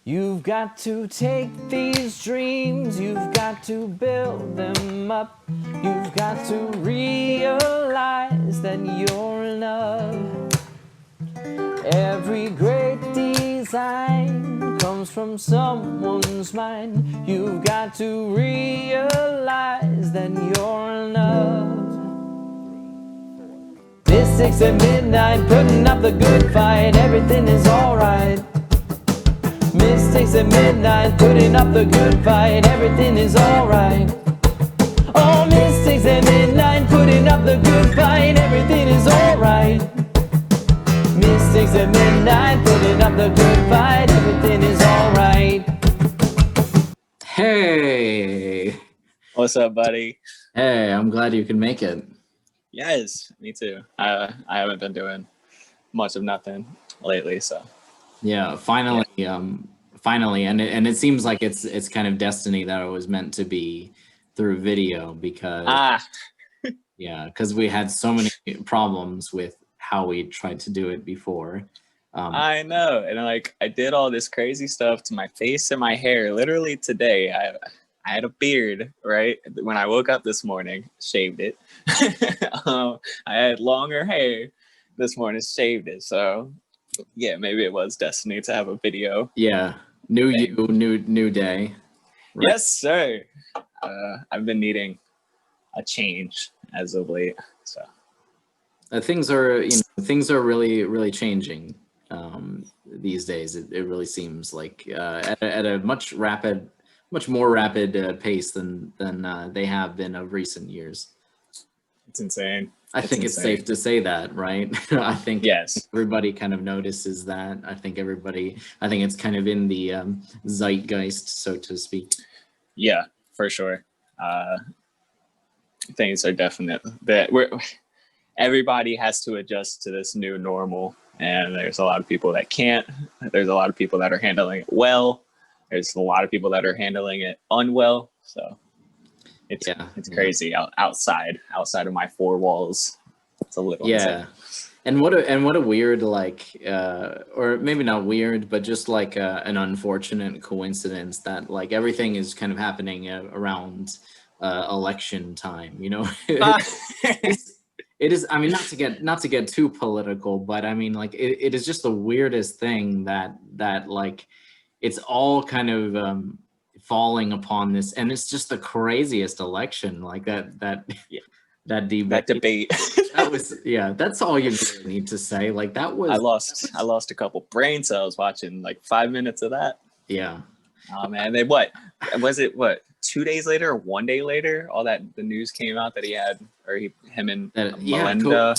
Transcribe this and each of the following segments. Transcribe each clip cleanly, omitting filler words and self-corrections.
You've got to take these dreams, you've got to build them up. You've got to realize that you're enough. Every great design comes from someone's mind. You've got to realize that you're enough. Mystics at midnight, putting up the good fight. Everything is alright. Mystics at midnight, putting up the good fight. Everything is alright. Oh, mystics at midnight, putting up the good fight. Everything is alright. Mystics at midnight, putting up the good fight. Everything is alright. Hey. What's up, buddy? Hey, I'm glad you can make it. Yes, me too. I haven't been doing much of nothing lately, so Yeah, finally, finally, and it seems like it's kind of destiny that it was meant to be through video because because we had so many problems with how we tried to do it before. I know, and like I did all this crazy stuff to my face and my hair. Literally today, I had a beard. Right when I woke up this morning, shaved it. I had longer hair this morning, shaved it. So yeah, maybe it was destiny to have a video. Yeah, new thing. New day. Right? Yes, sir. I've been needing a change as of late. So things are really changing these days. It really seems like at a much more rapid pace than they have been of recent years. It's insane. I think it's safe to say that, right? I think yes, everybody kind of notices that. I think it's kind of in the zeitgeist, so to speak. Yeah, for sure. Things are definite that everybody has to adjust to this new normal, and there's a lot of people that can't. There's a lot of people that are handling it well. There's a lot of people that are handling it unwell. So it's crazy outside of my four walls. It's a little insane. And what a weird, like, or maybe not weird, but just like an unfortunate coincidence that like everything is kind of happening around election time, you know. It is. I mean, not to get too political, but I mean, like, it is just the weirdest thing that like it's all kind of falling upon this, and it's just the craziest election, like that debate. That was that's all you need to say. Like that was I lost a couple brain cells watching like 5 minutes of that. Yeah. Oh man, they what 2 days later or 1 day later, all that the news came out that him and Melinda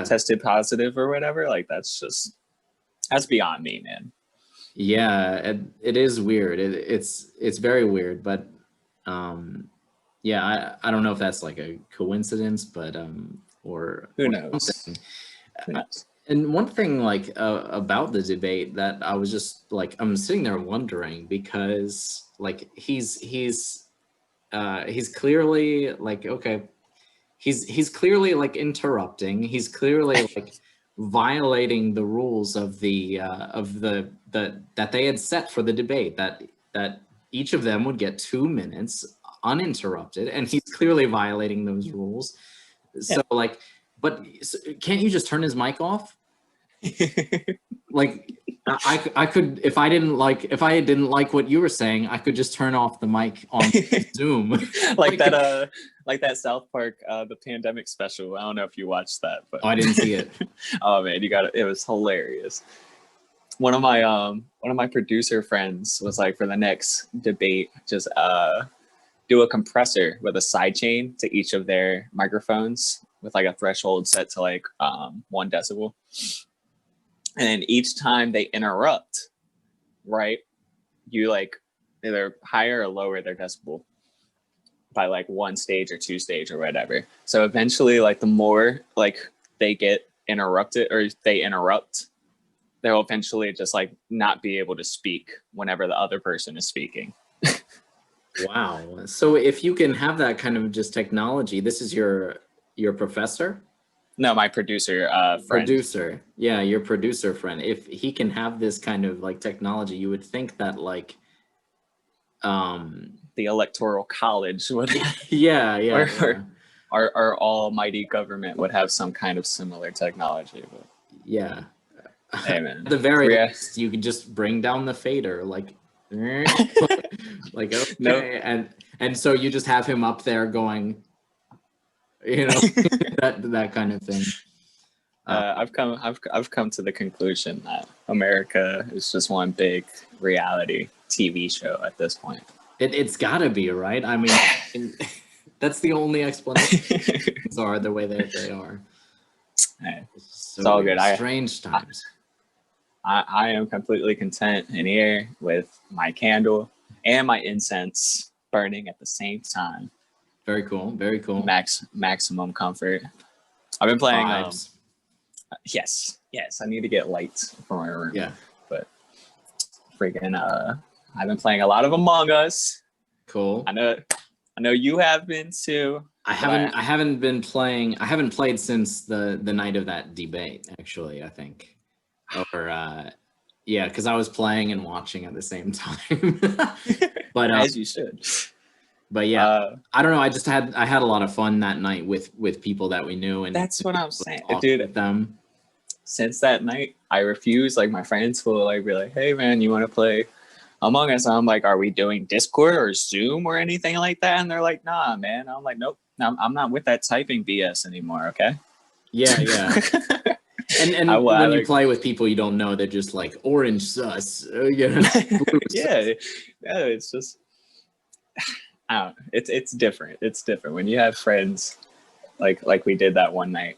tested positive or whatever. Like that's beyond me, man. Yeah, it is weird. It's very weird, but I don't know if that's like a coincidence, but or who knows. And one thing like about the debate that I was just like, I'm sitting there wondering, because like he's clearly like, okay, he's clearly like interrupting. He's clearly like violating the rules of the that they had set for the debate, that each of them would get 2 minutes uninterrupted, and he's clearly violating those rules. So like, but can't you just turn his mic off? Like I could, if I didn't like what you were saying, I could just turn off the mic on Zoom. like that South Park the pandemic special. I don't know if you watched that, but I didn't see it. Oh man, you got it. It was hilarious. One of my producer friends was like, for the next debate, just do a compressor with a sidechain to each of their microphones with like a threshold set to like 1 decibel. And each time they interrupt, right, you like either higher or lower their decibel by like 1 stage or 2 stage or whatever. So eventually, like the more like they get interrupted or they interrupt, they'll eventually just like not be able to speak whenever the other person is speaking. Wow. So if you can have that kind of just technology, this is your professor? No, my producer friend. Producer, yeah, your producer friend. If he can have this kind of like technology, you would think that like, the Electoral College would, yeah, or yeah, our almighty government would have some kind of similar technology. But yeah. hey, man, At the very yeah. least, you could just bring down the fader, like, like okay, Nope. and so you just have him up there going, you know, that kind of thing. I've come to the conclusion that America is just one big reality TV show at this point. It's got to be, right? I mean, that's the only explanation. Things are the way that they are. Hey, So it's all good. Strange times. I am completely content in here with my candle and my incense burning at the same time. Very cool. Very cool. Maximum comfort. I've been playing. Vibes. Yes. I need to get lights for my room. Yeah. But freaking, I've been playing a lot of Among Us. Cool. I know you have been too. I haven't been playing. I haven't played since the night of that debate. Actually, I think. Or yeah, because I was playing and watching at the same time. But as you should. But yeah, I don't know. I had a lot of fun that night with people that we knew, and that's what I'm saying, dude. With them. Since that night, I refuse. Like my friends will like be like, "Hey man, you want to play Among Us?" And I'm like, "Are we doing Discord or Zoom or anything like that?" And they're like, "Nah, man." I'm like, "Nope, I'm not with that typing BS anymore." Okay. Yeah. And when you play with people you don't know, they're just like orange sus. Yeah. Yeah. It's just, I don't know. It's different. It's different when you have friends like we did that one night.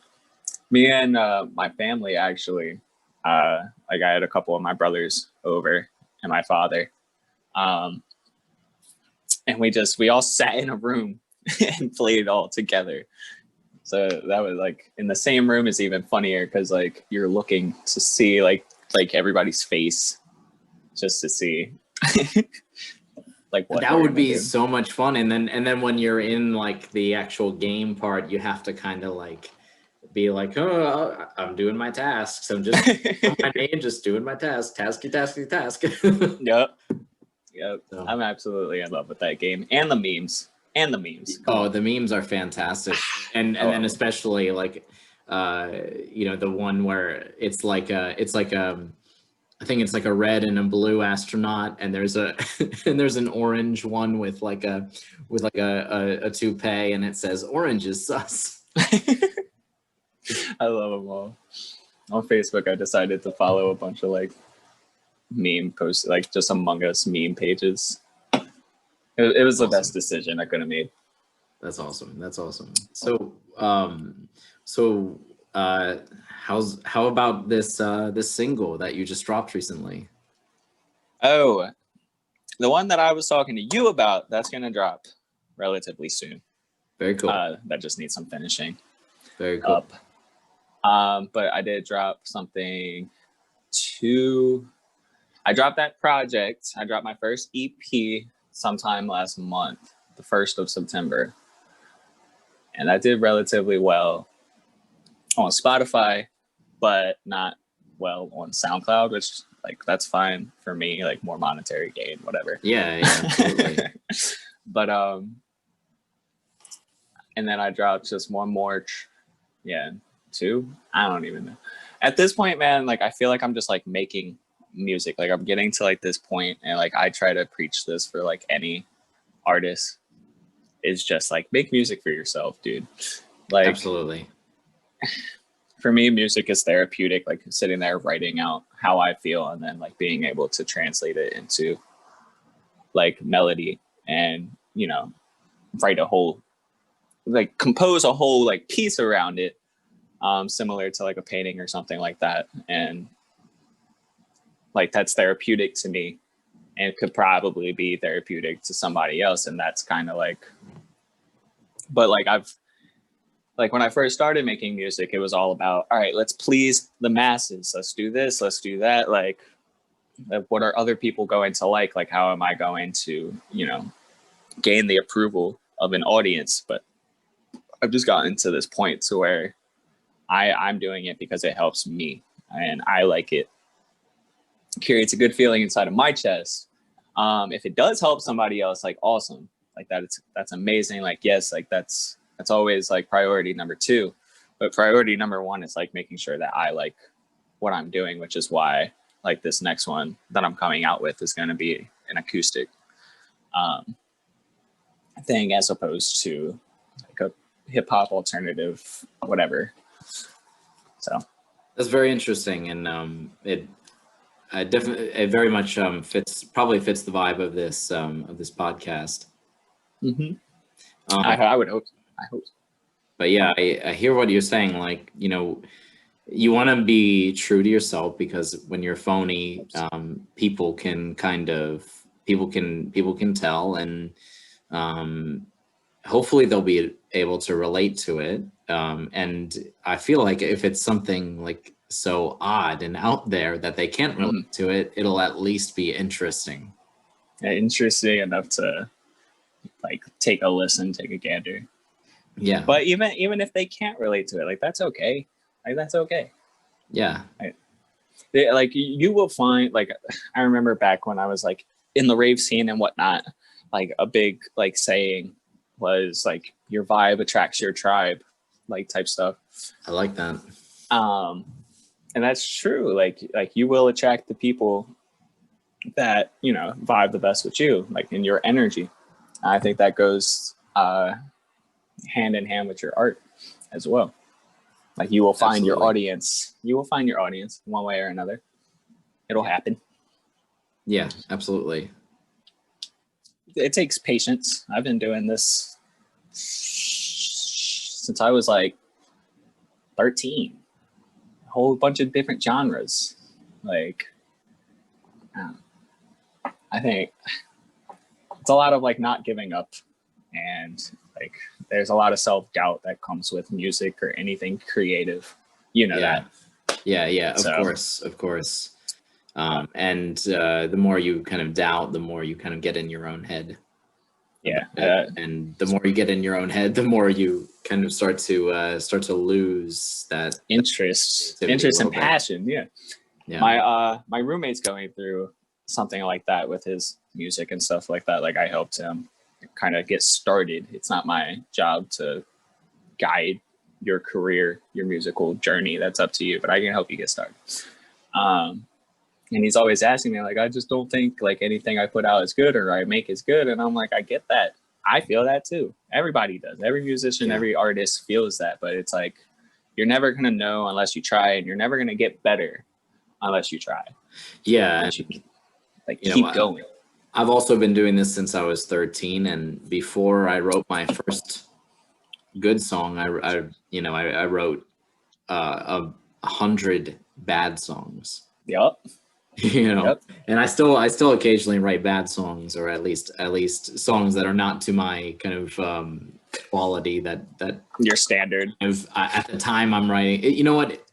Me and my family actually, like I had a couple of my brothers over and my father, and we all sat in a room and played all together. So that was like in the same room is even funnier because like you're looking to see like everybody's face just to see like what that would be so much fun. And then when you're in like the actual game part, you have to kind of like be like, oh, I'm doing my tasks. I'm just on my name, just doing my task. Tasky. Yep. So. I'm absolutely in love with that game and the memes. Oh, the memes are fantastic, and then especially like, you know, the one where it's like I think it's like a red and a blue astronaut, and there's an orange one with like a toupee, and it says "Orange is sus." I love them all. On Facebook, I decided to follow a bunch of like meme posts, like just Among Us meme pages. It was the best decision I could have made. That's awesome. So, how about this single that you just dropped recently? Oh, the one that I was talking to you about, that's gonna drop relatively soon. Very cool. That just needs some finishing. Very cool. But I did drop something I dropped that project. I dropped my first EP sometime last month, the 1st of September. And that did relatively well on Spotify, but not well on SoundCloud, which like that's fine for me, like more monetary gain, whatever. Yeah, absolutely. But and then I dropped just one more, two. I don't even know. At this point, man, like I feel like I'm just like making music. Like I'm getting to like this point, and like I try to preach this for like any artist. Is just like make music for yourself, dude. Like absolutely. For me, music is therapeutic, like sitting there writing out how I feel and then like being able to translate it into like melody and, you know, compose a whole like piece around it, similar to like a painting or something like that. And like that's therapeutic to me and could probably be therapeutic to somebody else. And that's kind of like, but like when I first started making music, it was all about, all right, let's please the masses. Let's do this. Let's do that. Like what are other people going to like? Like, how am I going to, you know, gain the approval of an audience? But I've just gotten to this point to where I'm doing it because it helps me and I like it. Creates a good feeling inside of my chest. If it does help somebody else, like awesome, like that's amazing. Like, yes, like that's always like priority number 2, but priority number 1 is like making sure that I like what I'm doing, which is why like this next one that I'm coming out with is going to be an acoustic thing as opposed to like a hip hop alternative, whatever. So That's very interesting, and it very much fits the vibe of this podcast. I would hope. I hope. But yeah, I hear what you're saying. Like, you know, you want to be true to yourself, because when you're phony, people can tell, and hopefully they'll be able to relate to it. And I feel like if it's something like so odd and out there that they can't relate to it, it'll at least be interesting. Yeah, interesting enough to like take a listen, take a gander. Yeah. But even if they can't relate to it, like that's okay. Like that's okay. Yeah. Like you will find, like I remember back when I was like in the rave scene and whatnot, like a big like saying was like your vibe attracts your tribe, like type stuff. I like that. And that's true. Like you will attract the people that, you know, vibe the best with you, like in your energy. I think that goes hand in hand with your art as well. Like you will find your audience. You will find your audience one way or another. It'll happen. Yeah, absolutely. It takes patience. I've been doing this since I was like 13. A whole bunch of different genres. Like, I think it's a lot of like not giving up, and like there's a lot of self-doubt that comes with music or anything creative. You know that. Yeah, of course. And the more you kind of doubt, the more you kind of get in your own head. Yeah. And the more you get in your own head, the more you kind of start to lose that interest and passion. Yeah. My roommate's going through something like that with his music and stuff like that. Like I helped him kind of get started. It's not my job to guide your career, your musical journey. That's up to you, but I can help you get started. And he's always asking me, like, I just don't think like anything I put out is good or I make is good. And I'm like, I get that. I feel that too. Everybody does. Every musician, every artist feels that. But it's like, you're never going to know unless you try, and you're never going to get better unless you try. Yeah. Keep going. I've also been doing this since I was 13. And before I wrote my first good song, I wrote 100 bad songs. Yep. And I still occasionally write bad songs, or at least songs that are not to my kind of quality that your standard. At the time I'm writing, you know what,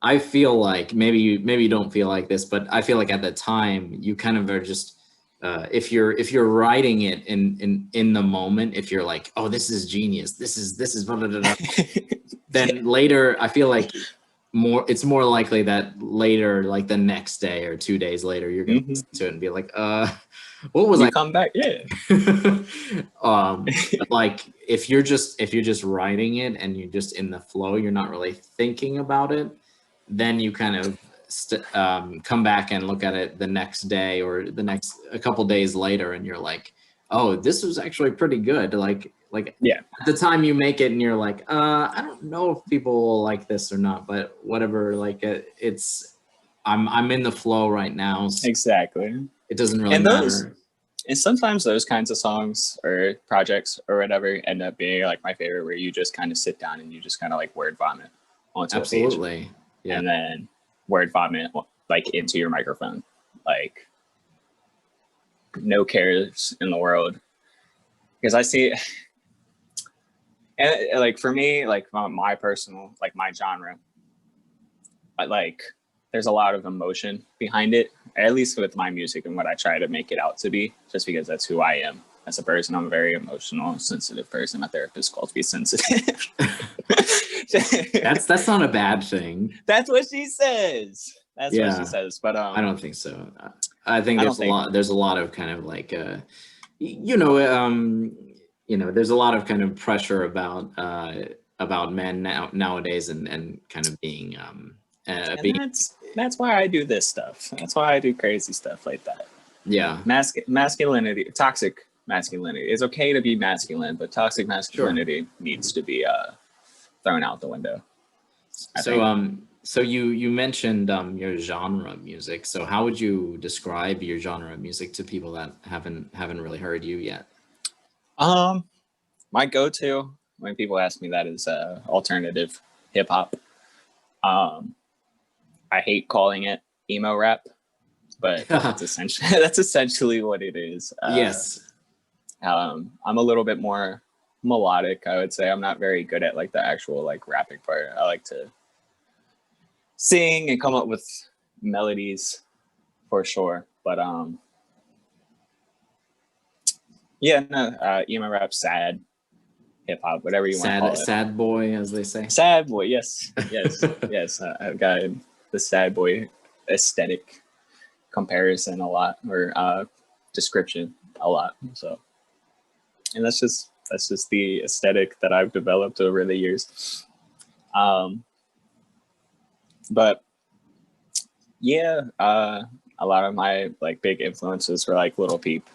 I feel like maybe you don't feel like this, but I feel like at the time you kind of are just if you're writing it in the moment, if you're like, oh, this is genius, this is blah, blah, blah, blah, then later I feel like it's more likely that later, like the next day or 2 days later, you're gonna listen to it and be like, what was I come back? Yeah. Like if you're just writing it and you're just in the flow, you're not really thinking about it, then you kind of come back and look at it the next day or a couple days later, and you're like, oh, this was actually pretty good. Like yeah, at the time you make it and you're like, I don't know if people will like this or not, but whatever, like I'm in the flow right now, so exactly, it doesn't really matter. And sometimes those kinds of songs or projects or whatever end up being like my favorite, where you just kind of sit down and you just kind of like word vomit onto a page. Yeah. And then word vomit like into your microphone, like no cares in the world. Because I see, and like for me, like my personal, like my genre, like there's a lot of emotion behind it, at least with my music and what I try to make it out to be, just because that's who I am. as a person. I'm a very emotional, sensitive person. My therapist calls me sensitive. That's not a bad thing. That's what she says. That's Yeah. what she says. But I don't think so. I think I there's don't a lot. There's a lot of kind of like, you know, there's a lot of kind of pressure about men nowadays, and kind of being and being that's why I do this stuff. That's why I do crazy stuff like that. yeah. Masculinity, toxic masculinity. It's okay to be masculine, but toxic masculinity needs to be thrown out the window. I think. So you mentioned your genre of music. So how would you describe your genre of music to people that haven't really heard you yet? My go-to when people ask me that is alternative hip hop. I hate calling it emo rap, but that's essentially what it is. Yes. I'm a little bit more melodic, I would say. I'm not very good at like the actual like rapping part. I like to sing and come up with melodies for sure. But yeah, no, emo rap, sad, hip hop, whatever you want to call it. Sad boy, as they say. Sad boy, yes, yes. I've got the sad boy aesthetic comparison a lot, or description a lot. So, and that's just the aesthetic that I've developed over the years. But yeah, a lot of my like big influences were like Little Peep,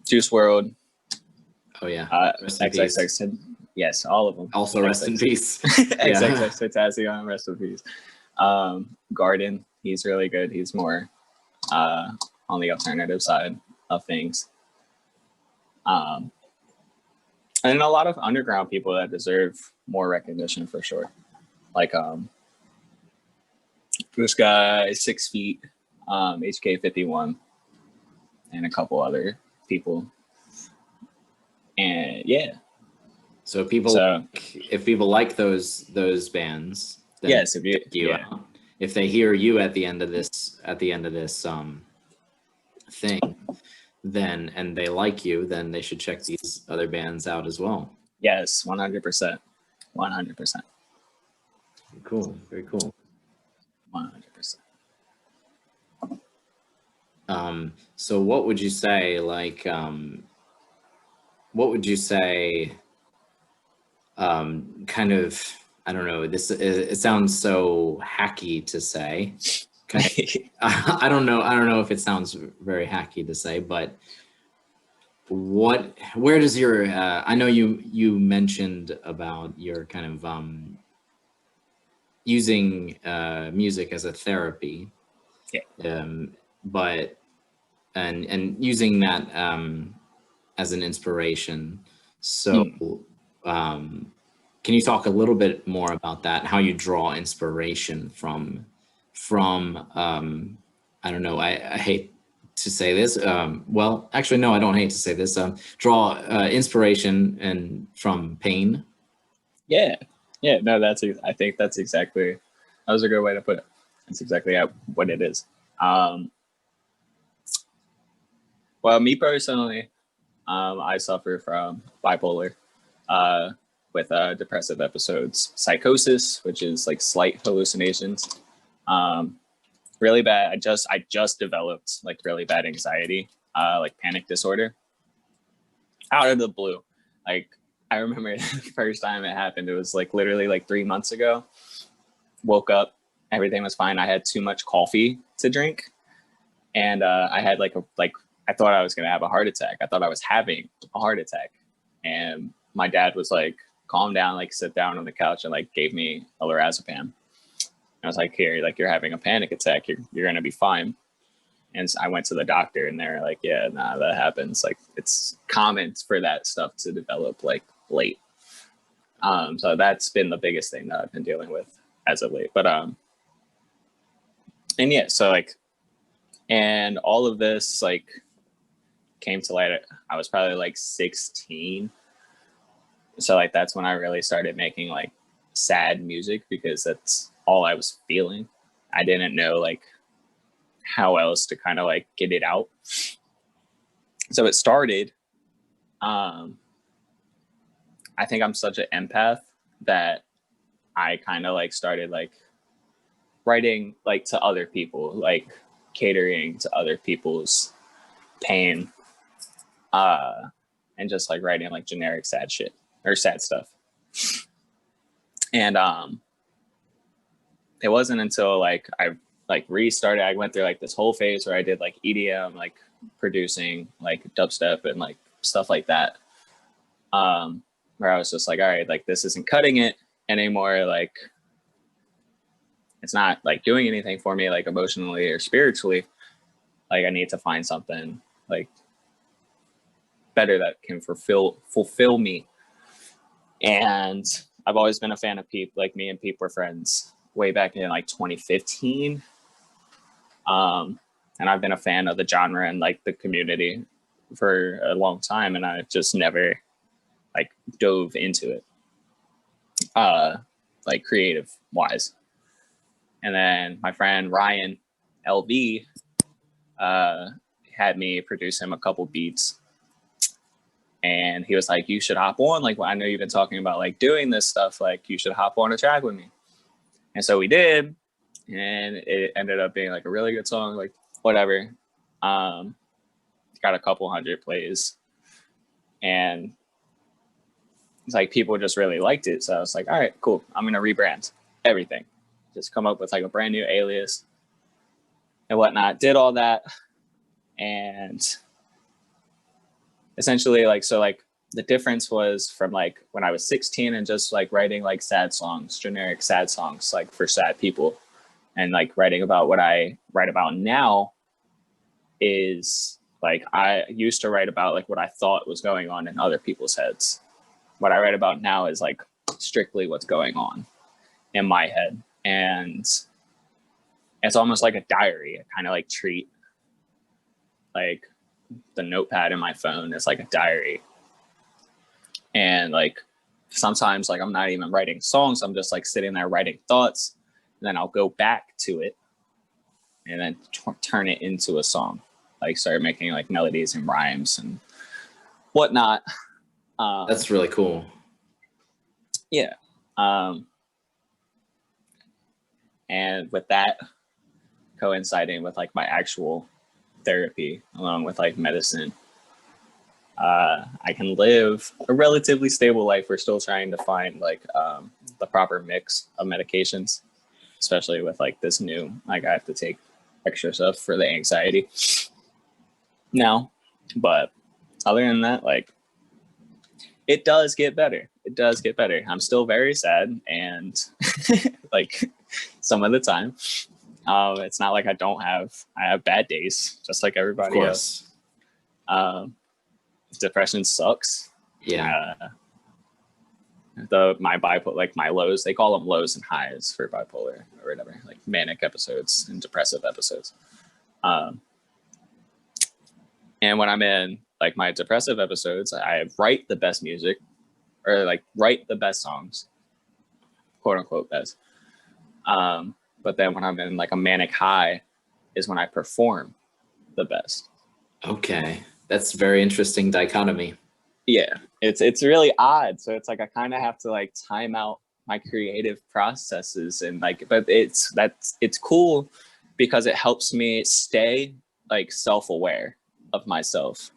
Juice WRLD. Oh yeah, XXX. Yes, all of them. Also, rest in peace. XXX rest in peace. Garden, he's really good. He's more on the alternative side of things. And a lot of underground people that deserve more recognition for sure. Like this guy, 6 feet, HK51, and a couple other people. And yeah. So if people like those bands, then yes, if they hear you at the end of this thing, then and they like you, then they should check these other bands out as well. Yes, 100%. 100%. Cool. Very cool. 100%. So what would you say, like, kind of, I don't know, it sounds so hacky to say. I don't know if it sounds very hacky to say, but where does your, I know you mentioned about your kind of, using music as a therapy, but and using that as an inspiration. So can you talk a little bit more about that? How you draw inspiration from I don't know. I hate to say this. Well, actually, no, I don't hate to say this. Draw inspiration and from pain. Yeah. No, I think that was a good way to put it. That's exactly what it is. Well, me personally, I suffer from bipolar, with depressive episodes, psychosis, which is like slight hallucinations, really bad. I just developed like really bad anxiety, like panic disorder, out of the blue. Like I remember the first time it happened, it was like literally like 3 months ago. Woke up, everything was fine. I had too much coffee to drink, and I had I thought I was gonna have a heart attack. I thought I was having a heart attack, and my dad was like, "Calm down, like sit down on the couch," and like gave me a lorazepam. I was like, "Here, like you're having a panic attack. You're gonna be fine." And so I went to the doctor, and they're like, "Yeah, nah, that happens. Like it's common for that stuff to develop like late." So that's been the biggest thing that I've been dealing with as of late. But and yeah, so like, and all of this like came to light. I was probably like 16. So like that's when I really started making like sad music, because that's all I was feeling. I didn't know like how else to kind of like get it out. So it started, I think I'm such an empath that I kind of like started like writing like to other people, like catering to other people's pain, and just like writing like generic sad shit or sad stuff. And it wasn't until like I like restarted, I went through like this whole phase where I did like EDM, like producing like dubstep and like stuff like that, where I was just like, all right, like this isn't cutting it anymore, like it's not like doing anything for me, like emotionally or spiritually. Like I need to find something like better that can fulfill me. And I've always been a fan of Peep. Like me and Peep were friends way back in like 2015. And I've been a fan of the genre and like the community for a long time, and I just never like dove into it, like creative wise. And then my friend Ryan LV had me produce him a couple beats, and he was like, you should hop on, like, well, I know you've been talking about like doing this stuff, like you should hop on a track with me. And so we did, and it ended up being like a really good song, like whatever. Got a couple hundred plays, and it's like people just really liked it. So I was like, all right, cool, I'm gonna rebrand everything, just come up with like a brand new alias and whatnot. Did all that, and essentially like, so like the difference was from like when I was 16 and just like writing like sad songs, generic sad songs, like for sad people, and like writing about what I write about now is like, I used to write about like what I thought was going on in other people's heads. What I write about now is like strictly what's going on in my head. And it's almost like a diary. I kind of like treat like the notepad in my phone as like a diary. And like sometimes like I'm not even writing songs, I'm just like sitting there writing thoughts, and then I'll go back to it and then turn it into a song, like start making like melodies and rhymes and whatnot. That's really cool. Yeah. And with that coinciding with like my actual therapy along with like medicine, I can live a relatively stable life. We're still trying to find like the proper mix of medications, especially with like this new, like I have to take extra stuff for the anxiety now. But other than that, like it does get better. It does get better. I'm still very sad, and like some of the time, it's not like I have bad days, just like everybody else. Depression sucks. Yeah. My bipolar, like my lows, they call them lows and highs for bipolar or whatever, like manic episodes and depressive episodes. And when I'm in like my depressive episodes, I write the best music, or like write the best songs, quote unquote best. But then when I'm in like a manic high is when I perform the best. Okay. That's a very interesting dichotomy. Yeah, it's really odd. So it's like I kind of have to like time out my creative processes, and like, but it's cool because it helps me stay like self-aware of myself,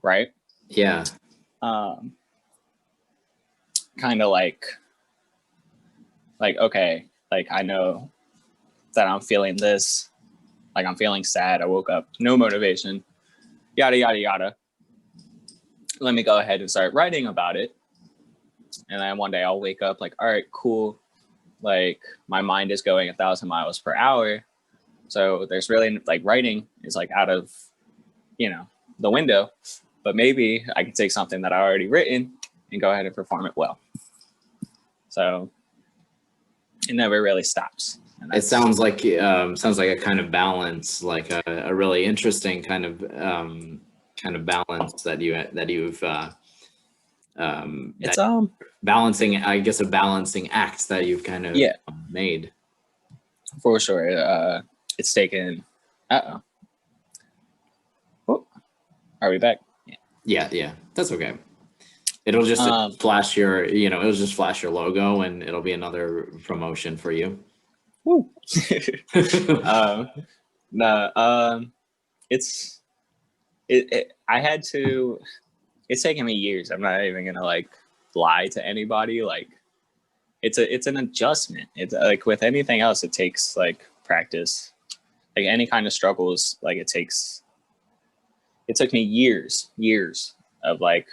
right? Yeah. Kind of like okay, like I know that I'm feeling this, like I'm feeling sad, I woke up, no motivation, yada yada yada. Let me go ahead and start writing about it. And then one day I'll wake up like, all right, cool. Like my mind is going 1,000 miles per hour. So there's really like writing is like out of, the window, but maybe I can take something that I already written and go ahead and perform it well. So it never really stops. It sounds like a kind of balance, like a really interesting kind of balance that you've it's balancing, I guess, a balancing act that you've kind of made. For sure. It's taken. Oh, are we back? Yeah, that's okay. It'll just flash your, it'll just flash your logo, and it'll be another promotion for you. Woo. No, I had to. It's taken me years. I'm not even gonna like lie to anybody. Like, it's an adjustment. It's like with anything else, it takes like practice. Like any kind of struggles, like it took me years of like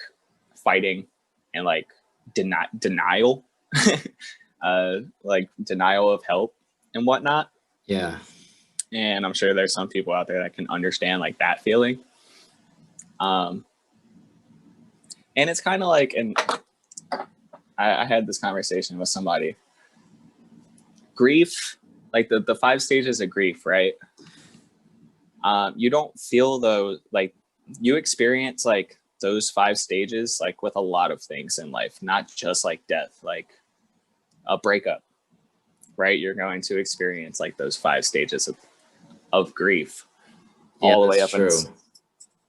fighting and like denial, like denial of help and whatnot. Yeah. And I'm sure there's some people out there that can understand like that feeling. And it's kind of like, and I had this conversation with somebody. Grief, like the 5 stages of grief, right? You don't feel those, like you experience like those 5 stages, like with a lot of things in life, not just like death, like a breakup, right? You're going to experience like those 5 stages of grief all the way up. True.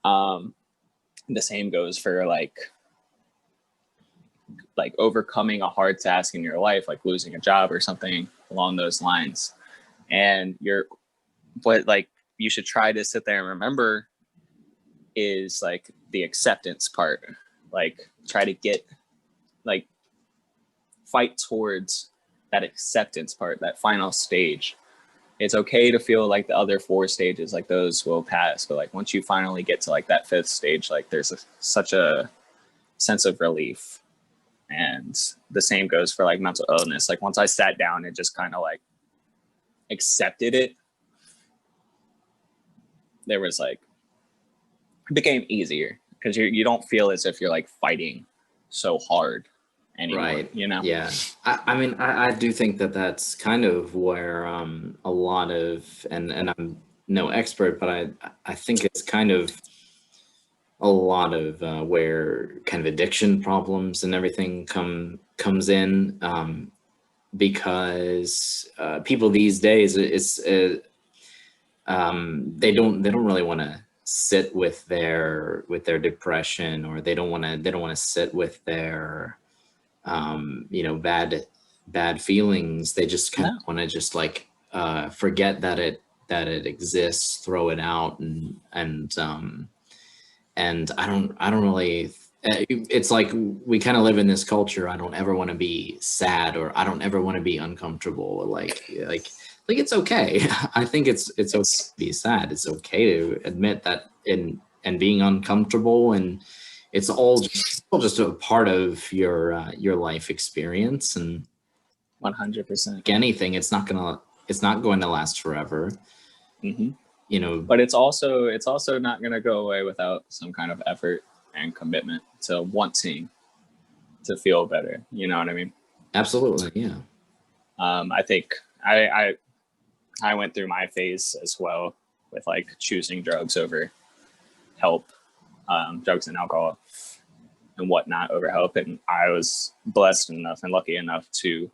The same goes for like overcoming a hard task in your life, like losing a job or something along those lines. And what like you should try to sit there and remember is like the acceptance part. Like try to get like fight towards that acceptance part, that final stage. It's okay to feel like the other 4 stages, like those will pass, but like once you finally get to like that 5th stage, like there's such a sense of relief. And the same goes for like mental illness. Like once I sat down and just kind of like accepted it, there was like, it became easier because you don't feel as if you're like fighting so hard anymore, right? Yeah. I mean, I do think that that's kind of where a lot of, and I'm no expert, but I think it's kind of a lot of where kind of addiction problems and everything comes in, because people these days, they don't really want to sit with their depression, or they don't want to sit with their bad feelings. They just kind of want to just like forget that it exists, throw it out, and I don't really, it's like we kind of live in this culture. I don't ever want to be sad, or I don't ever want to be uncomfortable. Like it's okay. I think it's okay to be sad. It's okay to admit that and being uncomfortable, and it's all just a part of your life experience. And 100%. like anything, it's not going to last forever. Mm-hmm. But it's also not going to go away without some kind of effort and commitment to wanting to feel better. You know what I mean? Absolutely. Yeah. I think I went through my phase as well with like choosing drugs over help, drugs and alcohol and whatnot over help. And I was blessed enough and lucky enough to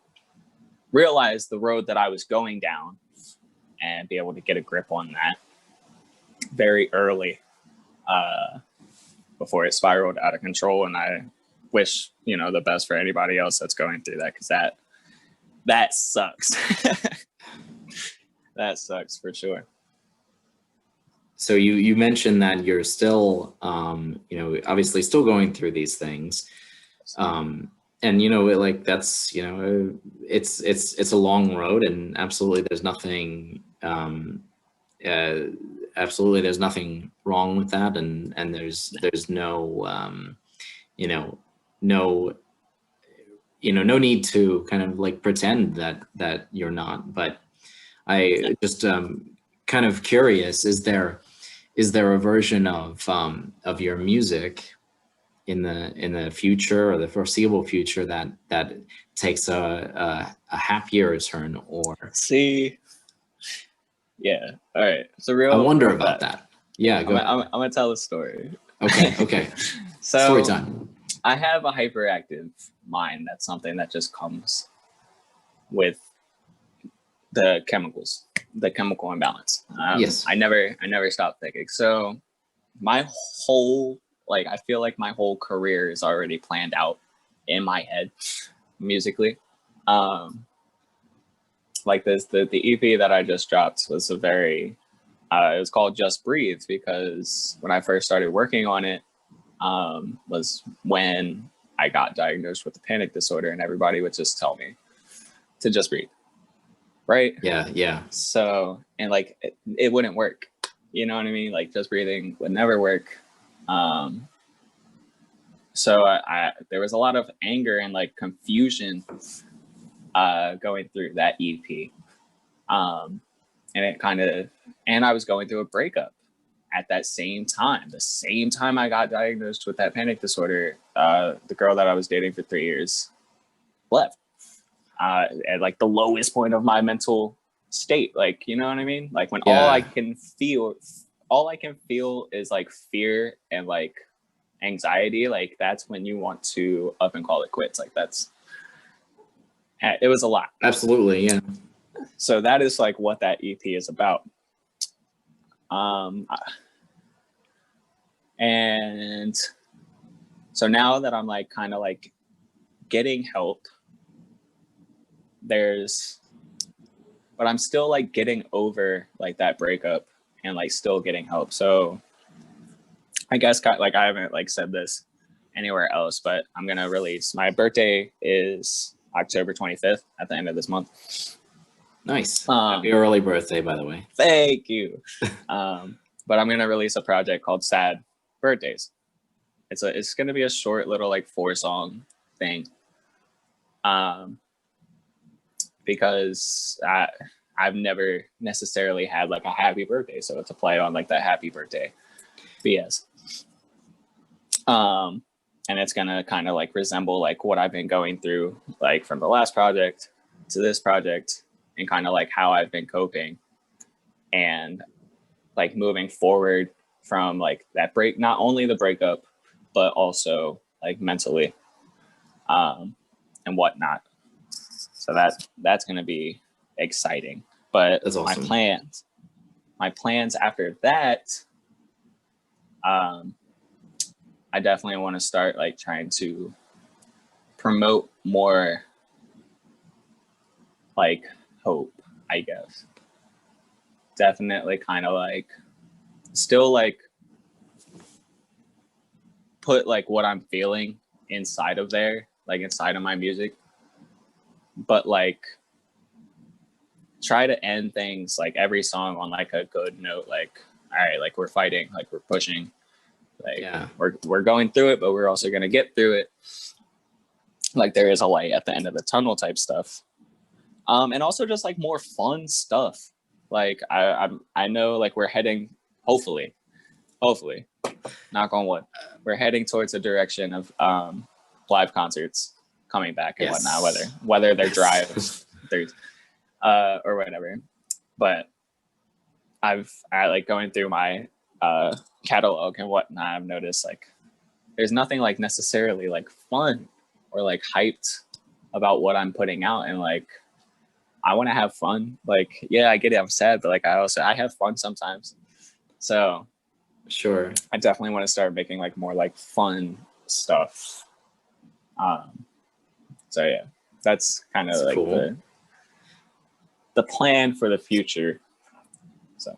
realize the road that I was going down and be able to get a grip on that very early, before it spiraled out of control. And I wish, the best for anybody else that's going through that, because that sucks. That sucks for sure. So you mentioned that you're still, obviously still going through these things. And like that's, it's a long road, and absolutely there's nothing wrong with that, and there's no no need to kind of like pretend that you're not. But I just kind of curious, is there a version of your music in the future, or the foreseeable future, that takes a happier turn? Or see, yeah, all right, so I wonder about that. Yeah, go ahead. I'm gonna tell a story. Okay. So story time. I have a hyperactive mind. That's something that just comes with the chemical imbalance. Yes. I never stopped thinking. So my whole like I feel like my whole career is already planned out in my head musically. Like the EP that I just dropped was a very it was called Just Breathe, because when I first started working on it was when I got diagnosed with a panic disorder, and everybody would just tell me to just breathe, right? Yeah. So, and like it wouldn't work, you know what I mean? Like just breathing would never work. So I there was a lot of anger and like confusion going through that EP. And it kind of, and I was going through a breakup at that same time. The same time I got diagnosed with that panic disorder, the girl that I was dating for 3 years left at like the lowest point of my mental state. Like, you know what I mean? Like when all I can feel is like fear and like anxiety. Like that's when you want to up and call it quits. Like it was a lot. Absolutely. Yeah. So that is like what that EP is about. And so now that I'm like kind of like getting help, but I'm still like getting over like that breakup and like still getting help. So I guess like I haven't like said this anywhere else, but I'm gonna release, my birthday is October 25th at the end of this month. Nice. Happy early birthday, by the way. Thank you. But I'm gonna release a project called Sad Birthdays. It's gonna be a short little like 4-song thing. Because I've never necessarily had like a happy birthday, so it's a play on like that happy birthday BS. And it's gonna kind of like resemble like what I've been going through, like from the last project to this project, and kind of like how I've been coping and like moving forward from like that break, not only the breakup, but also like mentally and whatnot. So that's going to be exciting. But that's awesome. my plans after that, I definitely want to start like trying to promote more like hope, I guess. Definitely kind of like still like put like what I'm feeling inside of there, like inside of my music, but like try to end things like every song on like a good note, like all right, like we're fighting, like we're pushing, like we're going through it, but we're also going to get through it, like there is a light at the end of the tunnel type stuff. And also just like more fun stuff. Like I know like we're heading, hopefully, knock on wood, we're heading towards a direction of live concerts coming back and whatnot, whether they're drives or whatever. But I like going through my catalog and whatnot, I've noticed like there's nothing like necessarily like fun or like hyped about what I'm putting out, and like I want to have fun. Like, yeah, I get it, I'm sad, but like I have fun sometimes. So sure, I definitely want to start making like more like fun stuff. So yeah, that's kind of like cool. the plan for the future. So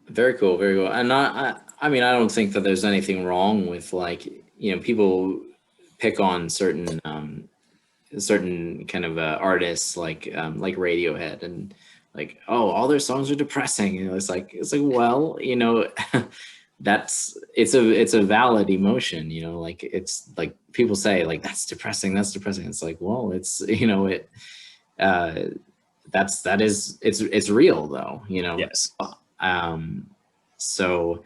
very cool. And I mean, I don't think that there's anything wrong with like, you know, people pick on certain kind of artists like Radiohead, and like, oh, all their songs are depressing. You know, it's like well, you know, it's a valid emotion. You know, like it's like people say like that's depressing. It's like, well, it's, you know, it's real though. You know. Yes. So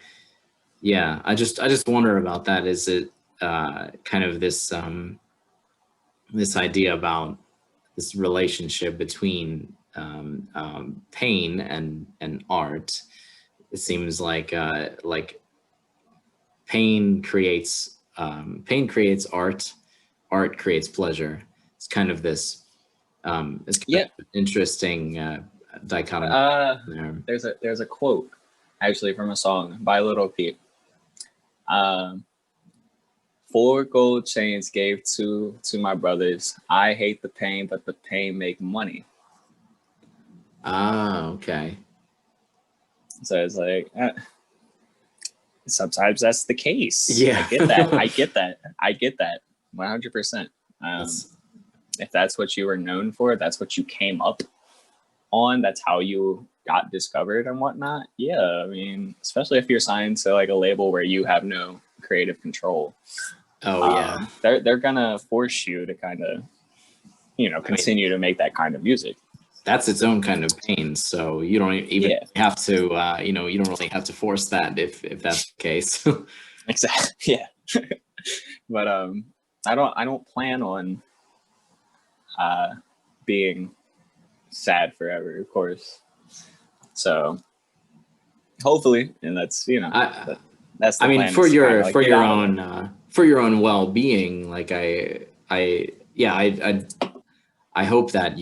yeah, I just wonder about that. Is it kind of this this idea about this relationship between pain and art? It seems like pain creates art, art creates pleasure. It's kind of this it's kind of interesting dichotomy. There's a quote actually from a song by Little Peep. 4 gold chains gave to my brothers. I hate the pain, but the pain make money. Ah, okay. So it's like, sometimes that's the case. Yeah. I get that. I get that. I get that. 100%. That's- If that's what you were known for, that's what you came up on, that's how you got discovered and whatnot. Yeah, I mean, especially if you're signed to like a label where you have no creative control. Oh yeah. They're gonna force you to kind of, continue to make that kind of music. That's its own kind of pain. So you don't even have to, you don't really have to force that if that's the case. Exactly. Yeah. But I don't plan on being sad forever, of course. So hopefully, and that's that's the plan, for your like, for your own for your own well-being, like I hope that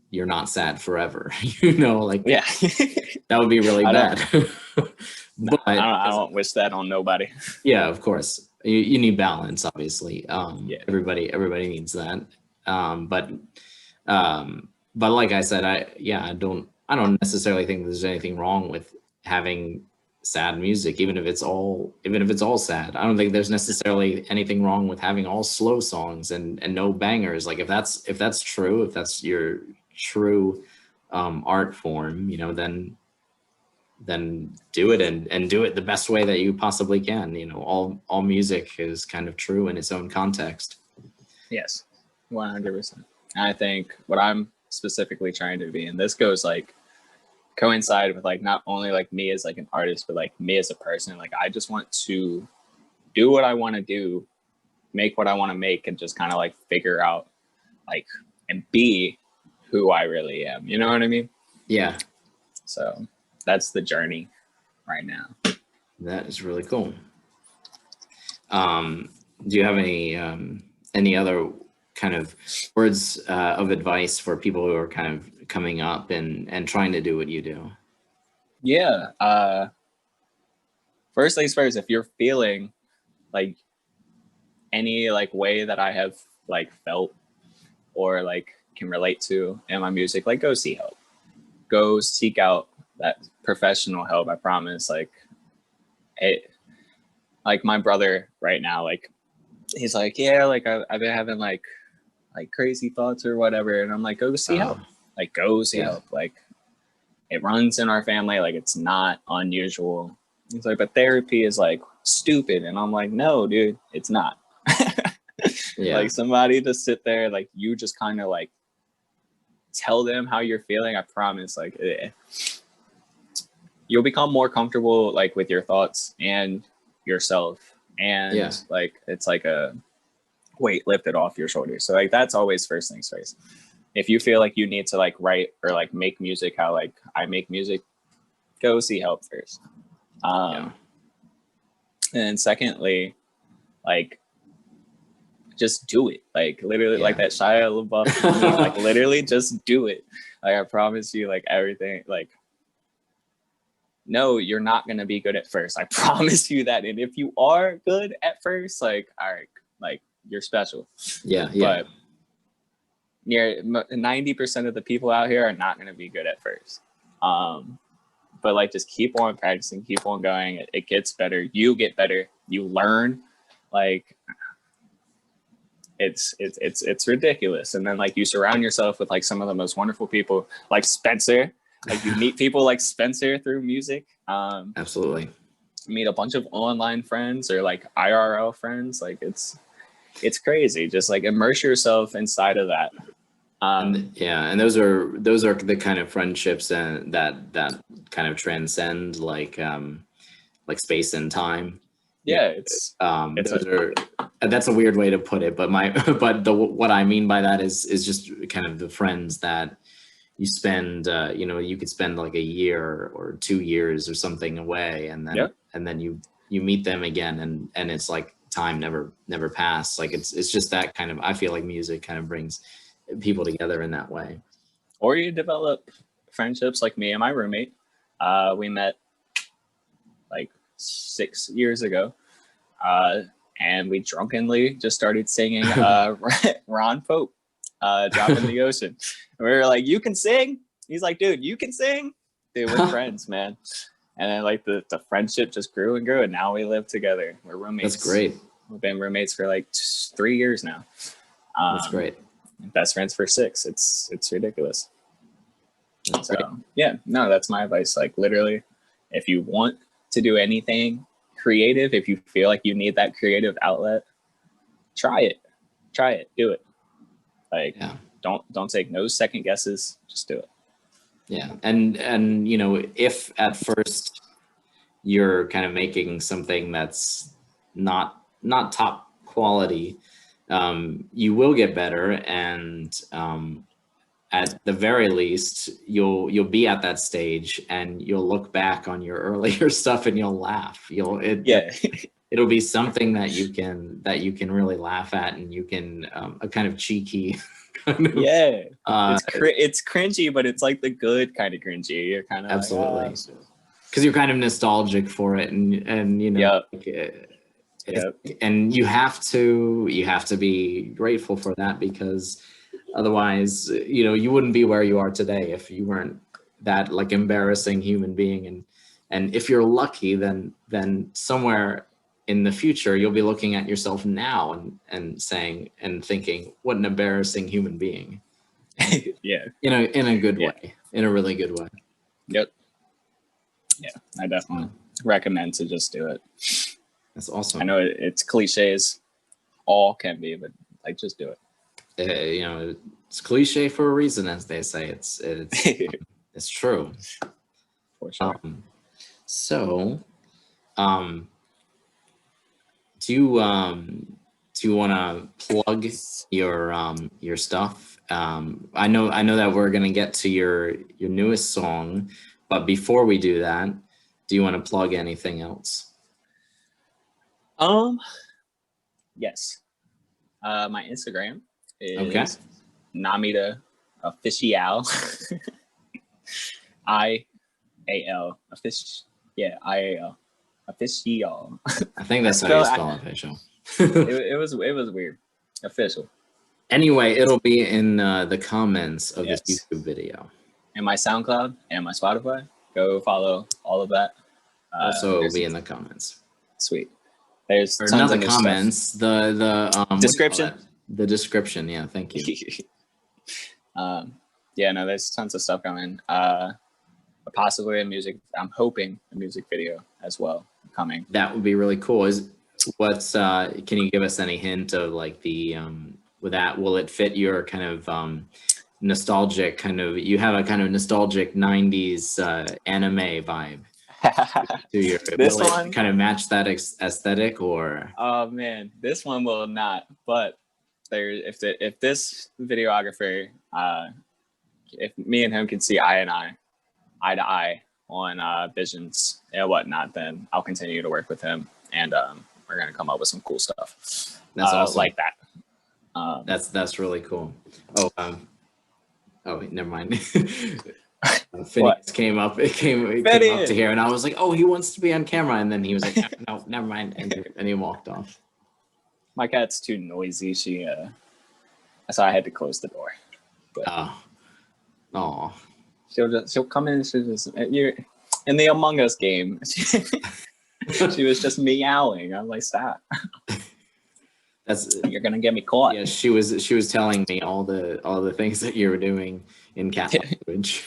you're not sad forever. Like yeah. that would be really bad. No, But I don't wish that on nobody. yeah, of course, you need balance, obviously. Yeah. Everybody needs that. But like I said, I don't necessarily think there's anything wrong with having sad music, even if it's all sad. I don't think there's necessarily anything wrong with having all slow songs and no bangers. Like if that's true, if that's your true art form, then do it and do it the best way that you possibly can. All music is kind of true in its own context. Yes, 100%. I think what I'm specifically trying to be, and this goes like coincide with like not only like me as like an artist, but like me as a person. Like I just want to do what I want to do, make what I want to make, and just kind of like figure out like and be who I really am. You know what I mean? Yeah. So that's the journey right now. That is really cool. Do you have any other kind of words of advice for people who are kind of coming up and trying to do what you do? Yeah. First things first, if you're feeling like any like way that I have like felt or like can relate to in my music, like go see help. Go seek out that professional help. I promise. Like my brother right now, like he's like, yeah, like I've been having like crazy thoughts or whatever, and I'm like, go see help. Like go see help. Like it runs in our family. Like it's not unusual. He's like, but therapy is like stupid, and I'm like, no, dude, it's not. Yeah. Like somebody to sit there, like you just kind of like tell them how you're feeling. I promise, like you'll become more comfortable like with your thoughts and yourself, and like it's like a weight lifted off your shoulders. So like that's always first things first. If you feel like you need to like write or like make music how like I make music, go see help first. And secondly, like just do it. Like literally, like that Shia LaBeouf meme, like literally just do it. Like I promise you, like everything, like no, you're not gonna be good at first. I promise you that. And if you are good at first, like all right, like you're special. Yeah. But 90% of the people out here are not gonna be good at first. But like just keep on practicing, keep on going. It gets better. You get better. You learn. Like it's ridiculous. And then like you surround yourself with like some of the most wonderful people, like Spencer. Like you meet people like Spencer through music. Absolutely. Meet a bunch of online friends or like IRL friends. Like it's crazy. Just like immerse yourself inside of that. And those are the kind of friendships that kind of transcend like space and time. That's a weird way to put it, but what I mean by that is just kind of the friends that you spend you could spend like a year or 2 years or something away, and then you meet them again, and it's like time never passed. Like it's just that kind of, I feel like music kind of brings people together in that way. Or you develop friendships like me and my roommate. We met like 6 years ago. and we drunkenly just started singing Ron Pope, Drop in the Ocean. And we were like, you can sing? He's like, dude, you can sing? Dude, we're friends, man. And then like the friendship just grew and grew, and now we live together. We're roommates. That's great. We've been roommates for like 3 years now. That's great. Best friends for 6. It's ridiculous. That's So great. yeah, no, that's my advice. Like literally, if you want to do anything creative, if you feel like you need that creative outlet, try it, do it. Like Yeah. don't take no second guesses, just do it. Yeah. And you know, if at first you're kind of making something that's not top quality, you will get better, and at the very least you'll be at that stage and you'll look back on your earlier stuff and you'll laugh. It'll be something that you can really laugh at, and you can a kind of cheeky kind of, it's cringy, but it's like the good kind of cringy. You're kind of absolutely, like, because you're kind of nostalgic for it, and you know, and you have to be grateful for that, because otherwise, you know, you wouldn't be where you are today if you weren't that like embarrassing human being. And if you're lucky, then somewhere in the future you'll be looking at yourself now and saying and thinking, what an embarrassing human being. yeah, in a good way, in a really good way. Yep. Yeah, I definitely recommend to just do it. That's awesome. I know it's cliches, all can be, but like just do it. You know, it's cliche for a reason, as they say. It's it's true. For sure. So, do you want to plug your stuff? I know that we're gonna get to your newest song, but before we do that, do you want to plug anything else? Yes. My Instagram is Namida Official. IAL official. Yeah, IAL official. I think that's how you spell official. it was weird. Official. Anyway, it'll be in the comments of this YouTube video. And my SoundCloud and my Spotify. Go follow all of that. Also, it'll be in the comments. Sweet. There's or tons not of the new comments. stuff. The description. The description. Yeah, thank you. Yeah, no, there's tons of stuff coming. Possibly I'm hoping a music video as well coming. That would be really cool. Can you give us any hint of like the will it fit your kind of nostalgic kind of, you have a kind of nostalgic 90s anime vibe to your, this will one it kind of match that aesthetic, or? Oh man, this one will not, but if this videographer, if me and him can see eye to eye on visions and whatnot, then I'll continue to work with him, and we're gonna come up with some cool stuff. That's awesome. Like that. That's really cool. Oh, never mind. Phineas came up. It came up to here, and I was like, "Oh, he wants to be on camera," and then he was like, "No, never mind," and he walked off. My cat's too noisy. So I had to close the door. Oh. She'll come in and she'll just, you're in the Among Us game. She was just meowing. I'm like, stop. You're gonna get me caught. Yeah, she was telling me all the things that you were doing in cat language.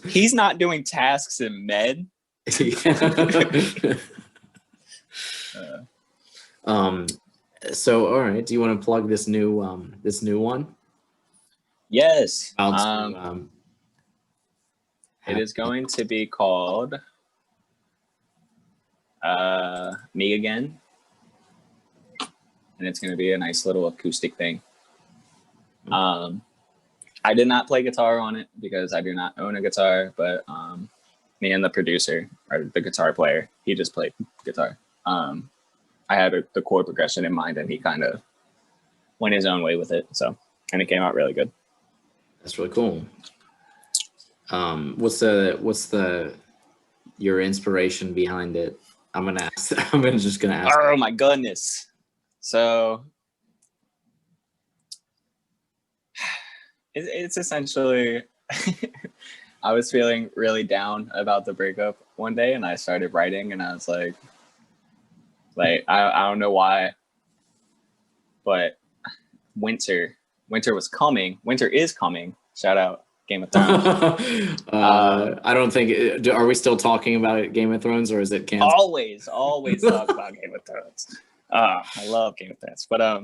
He's not doing tasks in med. So all right, do you want to plug this new one? Yes. It is going to be called Me Again. And it's going to be a nice little acoustic thing. I did not play guitar on it because I do not own a guitar, but me and the producer, or the guitar player, he just played guitar. I had the chord progression in mind, and he kind of went his own way with it. And it came out really good. That's really cool. What's your inspiration behind it? I'm just gonna ask. Oh my goodness. So it's essentially I was feeling really down about the breakup one day, and I started writing, and I was like I don't know why, but winter was coming. Winter is coming. Shout out Game of Thrones. I don't think. Are we still talking about Game of Thrones, or is it canceled? Always talk about Game of Thrones. I love Game of Thrones, but I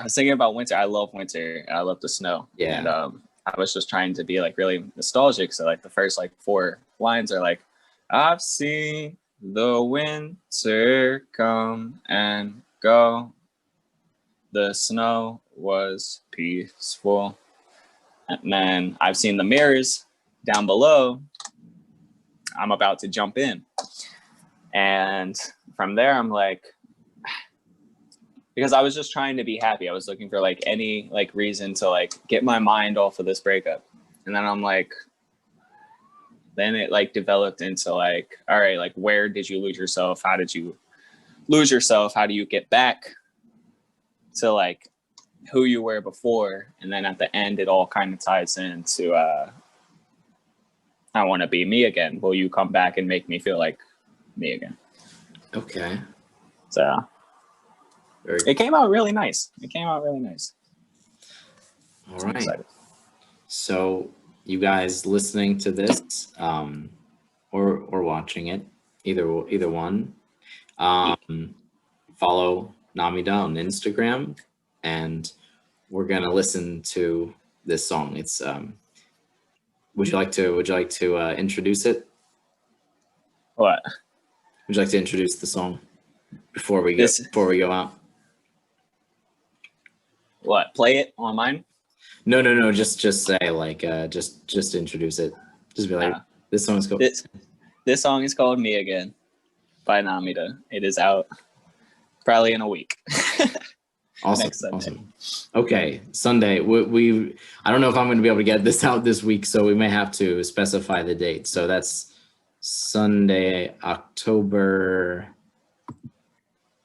was thinking about winter. I love winter, and I love the snow. Yeah. And I was just trying to be like really nostalgic. So like the first like 4 lines are like, I've seen the winter come and go. The snow was peaceful. And then I've seen the mirrors down below. I'm about to jump in. And from there, I'm like, because I was just trying to be happy. I was looking for like any like reason to like get my mind off of this breakup. And then I'm like, then it like developed into like, all right, like where did you lose yourself? How did you lose yourself? How do you get back to like who you were before? And then at the end, it all kind of ties into I want to be me again. Will you come back and make me feel like me again? Okay. So it came out really nice. All right. So you guys listening to this, or watching it, either one, follow Namida on Instagram, and we're gonna listen to this song. It's would you like to introduce it? What? Would you like to introduce the song before we go out? What? Play it on mine? No. Just say like just introduce it. Just be like, this song is called. This song is called "Me Again" by Namida. It is out probably in a week. Awesome. Okay, Sunday. We I don't know if I'm going to be able to get this out this week, so we may have to specify the date. So that's Sunday, October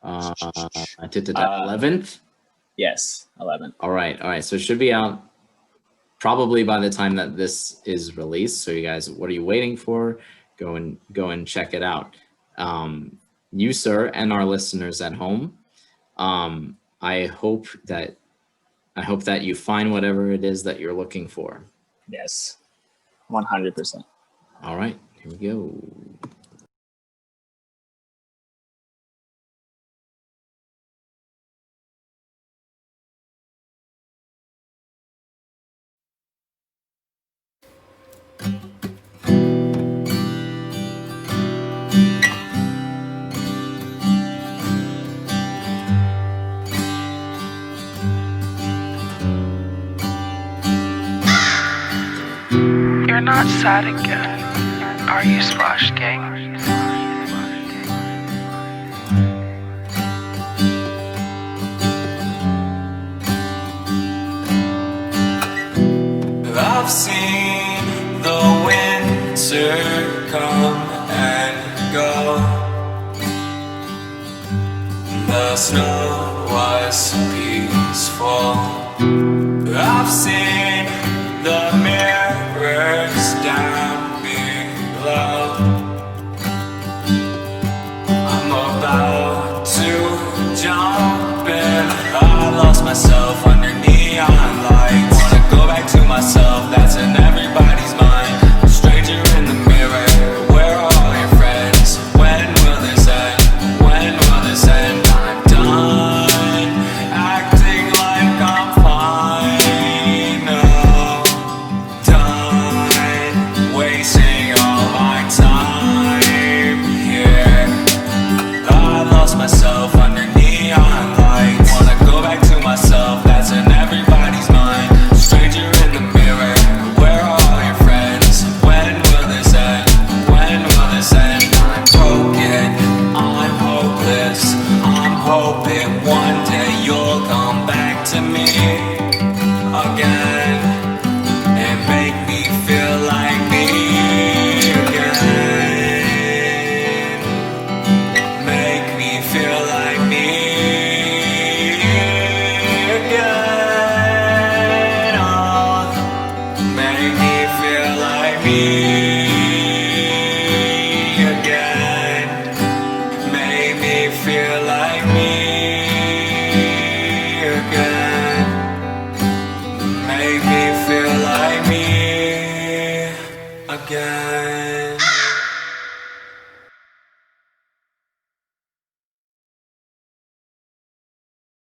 11th. Yes, 11th. All right. So it should be out probably by the time that this is released. So you guys, what are you waiting for? Go and check it out. You, sir, and our listeners at home. I hope that you find whatever it is that you're looking for. Yes, 100%. All right, here we go. You're not sad again, are you, Splash Gang? I've seen the winter come and go. The snow was peaceful. I've seen the mirrors down below. I'm about to jump in. I lost myself under neon lights. Wanna go back to myself, that's in everybody's mind. A stranger in the mirror, where are all your friends? When will this end? When will this end? I'm done acting like I'm fine. No, done wasting all my time here. I lost myself under neon lights. Wanna go back to myself, that's feel like me again. Make me feel like me again.